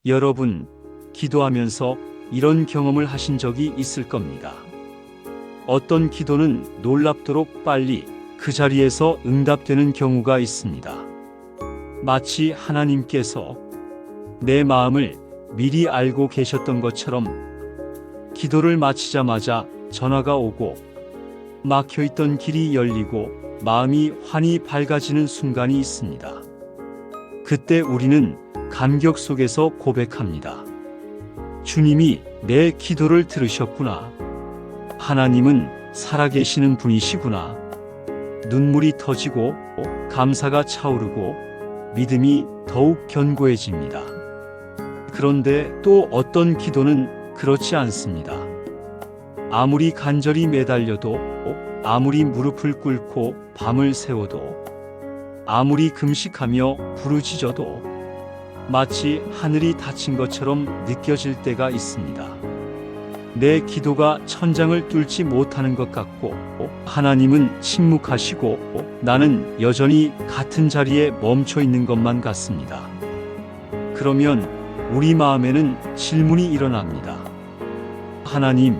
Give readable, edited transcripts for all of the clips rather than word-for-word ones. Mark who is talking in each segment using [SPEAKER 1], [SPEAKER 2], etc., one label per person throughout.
[SPEAKER 1] 여러분, 기도하면서 이런 경험을 하신 적이 있을 겁니다. 어떤 기도는 놀랍도록 빨리 그 자리에서 응답되는 경우가 있습니다. 마치 하나님께서 내 마음을 미리 알고 계셨던 것처럼 기도를 마치자마자 전화가 오고 막혀있던 길이 열리고 마음이 환히 밝아지는 순간이 있습니다. 그때 우리는 감격 속에서 고백합니다. 주님이 내 기도를 들으셨구나. 하나님은 살아계시는 분이시구나. 눈물이 터지고 감사가 차오르고 믿음이 더욱 견고해집니다. 그런데 또 어떤 기도는 그렇지 않습니다. 아무리 간절히 매달려도, 아무리 무릎을 꿇고 밤을 새워도, 아무리 금식하며 부르짖어도 마치 하늘이 닫힌 것처럼 느껴질 때가 있습니다. 내 기도가 천장을 뚫지 못하는 것 같고 하나님은 침묵하시고 나는 여전히 같은 자리에 멈춰 있는 것만 같습니다. 그러면 우리 마음에는 질문이 일어납니다. 하나님,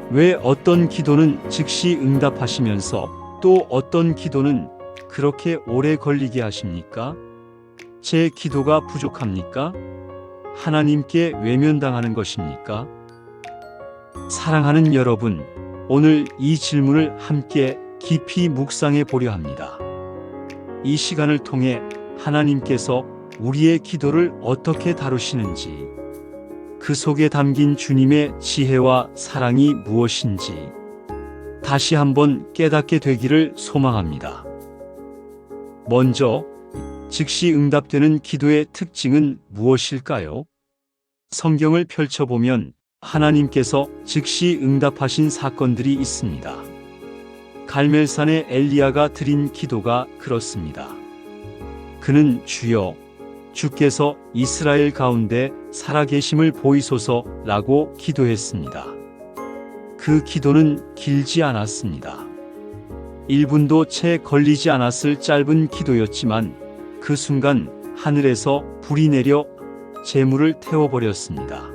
[SPEAKER 1] 왜 어떤 기도는 즉시 응답하시면서 또 어떤 기도는 그렇게 오래 걸리게 하십니까? 제 기도가 부족합니까? 하나님께 외면당하는 것입니까? 사랑하는 여러분, 오늘 이 질문을 함께 깊이 묵상해 보려 합니다. 이 시간을 통해 하나님께서 우리의 기도를 어떻게 다루시는지, 그 속에 담긴 주님의 지혜와 사랑이 무엇인지 다시 한번 깨닫게 되기를 소망합니다. 먼저, 즉시 응답되는 기도의 특징은 무엇일까요? 성경을 펼쳐보면 하나님께서 즉시 응답하신 사건들이 있습니다. 갈멜산의 엘리야가 드린 기도가 그렇습니다. 그는 주여, 주께서 이스라엘 가운데 살아계심을 보이소서라고 기도했습니다. 그 기도는 길지 않았습니다. 1분도 채 걸리지 않았을 짧은 기도였지만 그 순간 하늘에서 불이 내려 재물을 태워버렸습니다.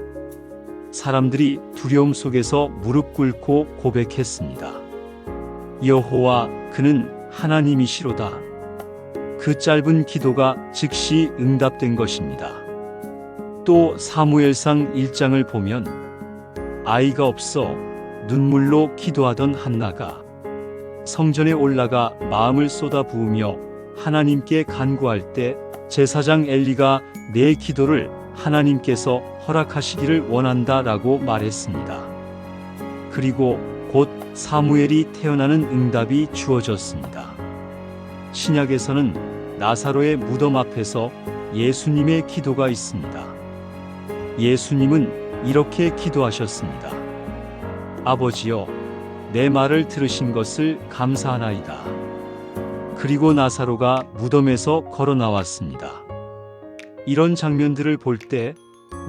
[SPEAKER 1] 사람들이 두려움 속에서 무릎 꿇고 고백했습니다. 여호와, 그는 하나님이시로다. 그 짧은 기도가 즉시 응답된 것입니다. 또 사무엘상 1장을 보면 아이가 없어 눈물로 기도하던 한나가 성전에 올라가 마음을 쏟아부으며 하나님께 간구할 때 제사장 엘리가 내 기도를 하나님께서 허락하시기를 원한다라고 말했습니다. 그리고 곧 사무엘이 태어나는 응답이 주어졌습니다. 신약에서는 나사로의 무덤 앞에서 예수님의 기도가 있습니다. 예수님은 이렇게 기도하셨습니다. 아버지여, 내 말을 들으신 것을 감사하나이다. 그리고 나사로가 무덤에서 걸어 나왔습니다. 이런 장면들을 볼 때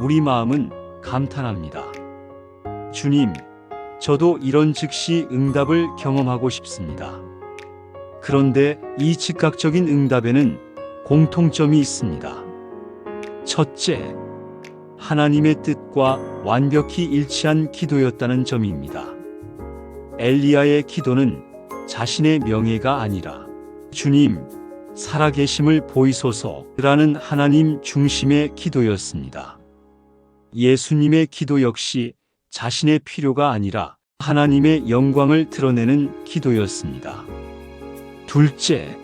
[SPEAKER 1] 우리 마음은 감탄합니다. 주님, 저도 이런 즉시 응답을 경험하고 싶습니다. 그런데 이 즉각적인 응답에는 공통점이 있습니다. 첫째, 하나님의 뜻과 완벽히 일치한 기도였다는 점입니다. 엘리야의 기도는 자신의 명예가 아니라 주님, 살아계심을 보이소서라는 하나님 중심의 기도였습니다. 예수님의 기도 역시 자신의 필요가 아니라 하나님의 영광을 드러내는 기도였습니다. 둘째,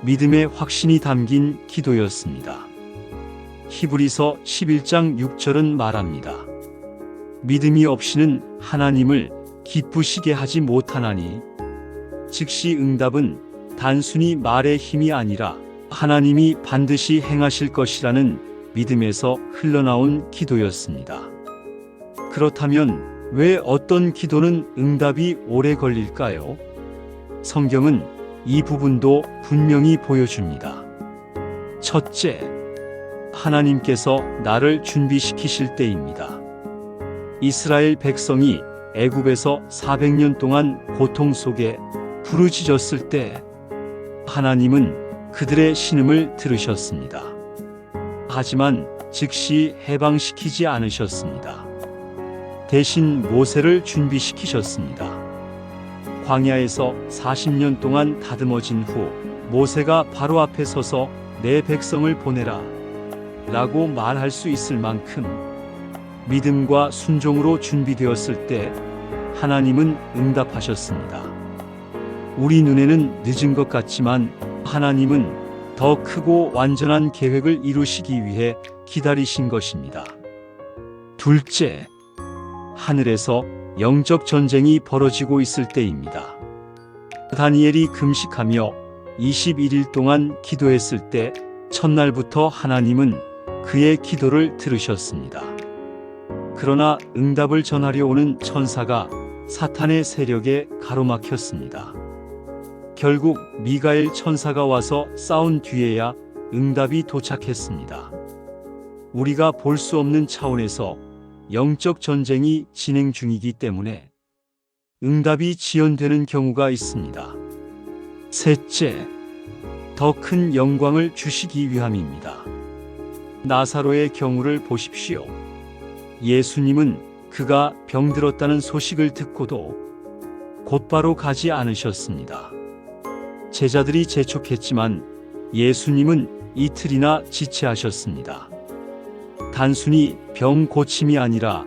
[SPEAKER 1] 믿음의 확신이 담긴 기도였습니다. 히브리서 11장 6절은 말합니다. 믿음이 없이는 하나님을 기쁘시게 하지 못하나니. 즉시 응답은 단순히 말의 힘이 아니라 하나님이 반드시 행하실 것이라는 믿음에서 흘러나온 기도였습니다. 그렇다면 왜 어떤 기도는 응답이 오래 걸릴까요? 성경은 이 부분도 분명히 보여줍니다. 첫째, 하나님께서 나를 준비시키실 때입니다. 이스라엘 백성이 애굽에서 400년 동안 고통 속에 부르짖었을 때 하나님은 그들의 신음을 들으셨습니다. 하지만 즉시 해방시키지 않으셨습니다. 대신 모세를 준비시키셨습니다. 광야에서 40년 동안 다듬어진 후 모세가 바로 앞에 서서 내 백성을 보내라 라고 말할 수 있을 만큼 믿음과 순종으로 준비되었을 때 하나님은 응답하셨습니다. 우리 눈에는 늦은 것 같지만 하나님은 더 크고 완전한 계획을 이루시기 위해 기다리신 것입니다. 둘째, 하늘에서 영적 전쟁이 벌어지고 있을 때입니다. 다니엘이 금식하며 21일 동안 기도했을 때 첫날부터 하나님은 그의 기도를 들으셨습니다. 그러나 응답을 전하려 오는 천사가 사탄의 세력에 가로막혔습니다. 결국 미가엘 천사가 와서 싸운 뒤에야 응답이 도착했습니다. 우리가 볼 수 없는 차원에서 영적 전쟁이 진행 중이기 때문에 응답이 지연되는 경우가 있습니다. 셋째, 더 큰 영광을 주시기 위함입니다. 나사로의 경우를 보십시오. 예수님은 그가 병들었다는 소식을 듣고도 곧바로 가지 않으셨습니다. 제자들이 재촉했지만 예수님은 이틀이나 지체하셨습니다. 단순히 병 고침이 아니라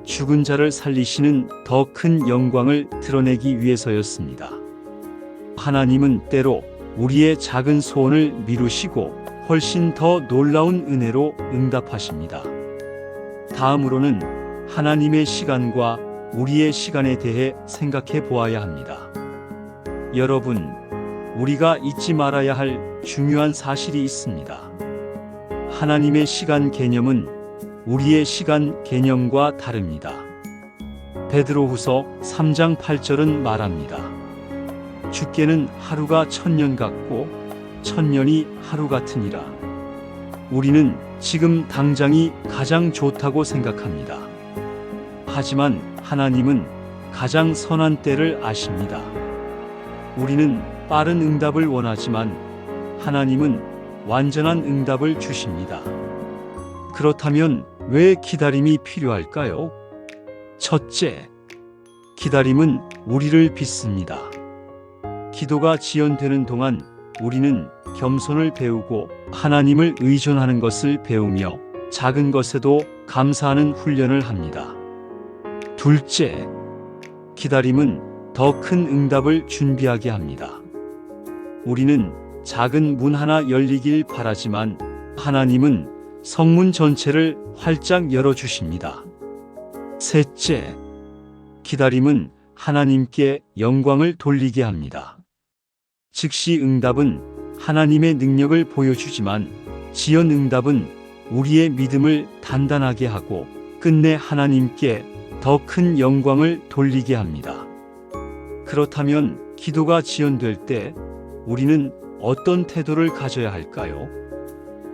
[SPEAKER 1] 죽은 자를 살리시는 더 큰 영광을 드러내기 위해서였습니다. 하나님은 때로 우리의 작은 소원을 미루시고 훨씬 더 놀라운 은혜로 응답하십니다. 다음으로는 하나님의 시간과 우리의 시간에 대해 생각해 보아야 합니다. 여러분, 우리가 잊지 말아야 할 중요한 사실이 있습니다. 하나님의 시간 개념은 우리의 시간 개념과 다릅니다. 베드로후서 3장 8절은 말합니다. 주께는 하루가 1000년 같고 1000년이 하루 같으니라. 우리는 지금 당장이 가장 좋다고 생각합니다. 하지만 하나님은 가장 선한 때를 아십니다. 우리는 빠른 응답을 원하지만 하나님은 완전한 응답을 주십니다. 그렇다면 왜 기다림이 필요할까요? 첫째, 기다림은 우리를 빚습니다. 기도가 지연되는 동안 우리는 겸손을 배우고 하나님을 의존하는 것을 배우며 작은 것에도 감사하는 훈련을 합니다. 둘째, 기다림은 더 큰 응답을 준비하게 합니다. 우리는 작은 문 하나 열리길 바라지만 하나님은 성문 전체를 활짝 열어주십니다. 셋째, 기다림은 하나님께 영광을 돌리게 합니다. 즉시 응답은 하나님의 능력을 보여주지만 지연 응답은 우리의 믿음을 단단하게 하고 끝내 하나님께 더 큰 영광을 돌리게 합니다. 그렇다면 기도가 지연될 때 우리는 어떤 태도를 가져야 할까요?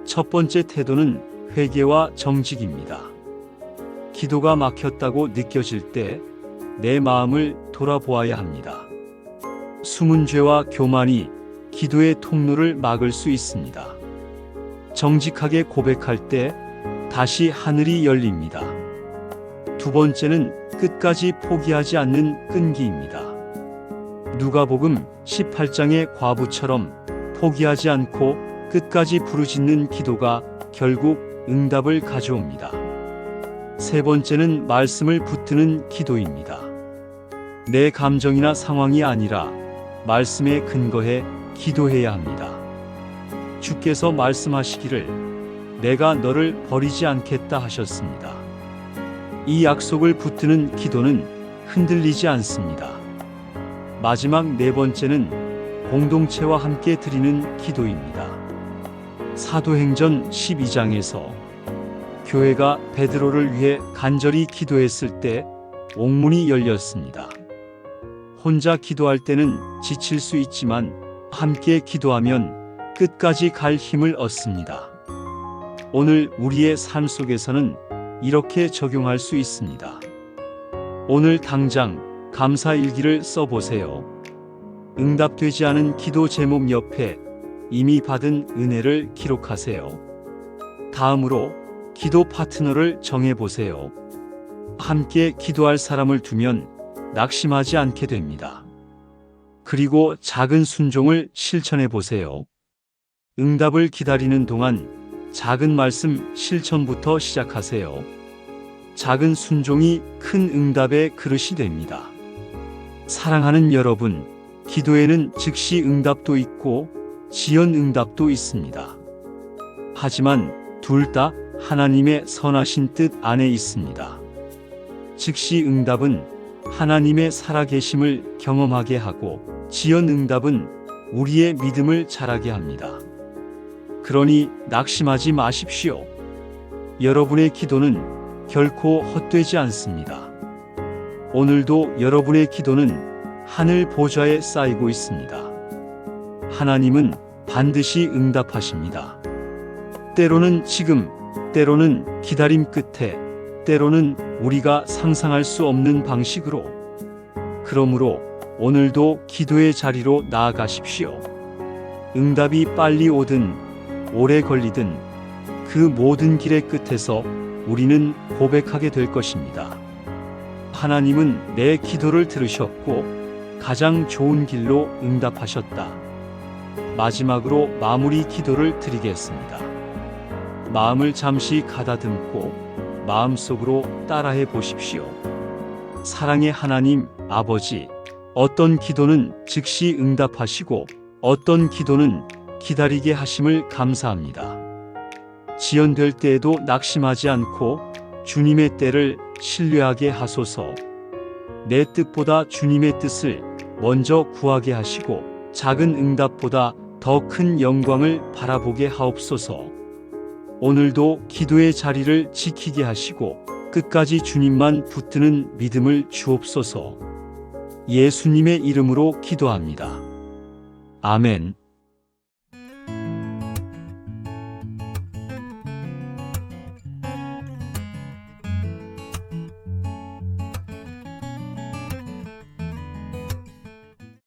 [SPEAKER 1] 첫 번째 태도는 회개와 정직입니다. 기도가 막혔다고 느껴질 때 내 마음을 돌아보아야 합니다. 숨은 죄와 교만이 기도의 통로를 막을 수 있습니다. 정직하게 고백할 때 다시 하늘이 열립니다. 두 번째는 끝까지 포기하지 않는 끈기입니다. 누가복음 18장의 과부처럼 포기하지 않고 끝까지 부르짖는 기도가 결국 응답을 가져옵니다. 세 번째는 말씀을 붙드는 기도입니다. 내 감정이나 상황이 아니라 말씀에 근거해 기도해야 합니다. 주께서 말씀하시기를 내가 너를 버리지 않겠다 하셨습니다. 이 약속을 붙드는 기도는 흔들리지 않습니다. 마지막 네 번째는 공동체와 함께 드리는 기도입니다. 사도행전 12장에서 교회가 베드로를 위해 간절히 기도했을 때 옥문이 열렸습니다. 혼자 기도할 때는 지칠 수 있지만 함께 기도하면 끝까지 갈 힘을 얻습니다. 오늘 우리의 삶 속에서는 이렇게 적용할 수 있습니다. 오늘 당장 감사 일기를 써보세요. 응답되지 않은 기도 제목 옆에 이미 받은 은혜를 기록하세요. 다음으로 기도 파트너를 정해 보세요. 함께 기도할 사람을 두면 낙심하지 않게 됩니다. 그리고 작은 순종을 실천해 보세요. 응답을 기다리는 동안 작은 말씀 실천부터 시작하세요. 작은 순종이 큰 응답의 그릇이 됩니다. 사랑하는 여러분, 기도에는 즉시 응답도 있고 지연 응답도 있습니다. 하지만 둘 다 하나님의 선하신 뜻 안에 있습니다. 즉시 응답은 하나님의 살아계심을 경험하게 하고 지연 응답은 우리의 믿음을 자라게 합니다. 그러니 낙심하지 마십시오. 여러분의 기도는 결코 헛되지 않습니다. 오늘도 여러분의 기도는 하늘 보좌에 쌓이고 있습니다. 하나님은 반드시 응답하십니다. 때로는 지금, 때로는 기다림 끝에, 때로는 우리가 상상할 수 없는 방식으로. 그러므로 오늘도 기도의 자리로 나아가십시오. 응답이 빨리 오든 오래 걸리든 그 모든 길의 끝에서 우리는 고백하게 될 것입니다. 하나님은 내 기도를 들으셨고 가장 좋은 길로 응답하셨다. 마지막으로 마무리 기도를 드리겠습니다. 마음을 잠시 가다듬고 마음속으로 따라해 보십시오. 사랑의 하나님 아버지, 어떤 기도는 즉시 응답하시고 어떤 기도는 기다리게 하심을 감사합니다. 지연될 때에도 낙심하지 않고 주님의 때를 신뢰하게 하소서. 내 뜻보다 주님의 뜻을 먼저 구하게 하시고 작은 응답보다 더 큰 영광을 바라보게 하옵소서. 오늘도 기도의 자리를 지키게 하시고 끝까지 주님만 붙드는 믿음을 주옵소서. 예수님의 이름으로 기도합니다. 아멘.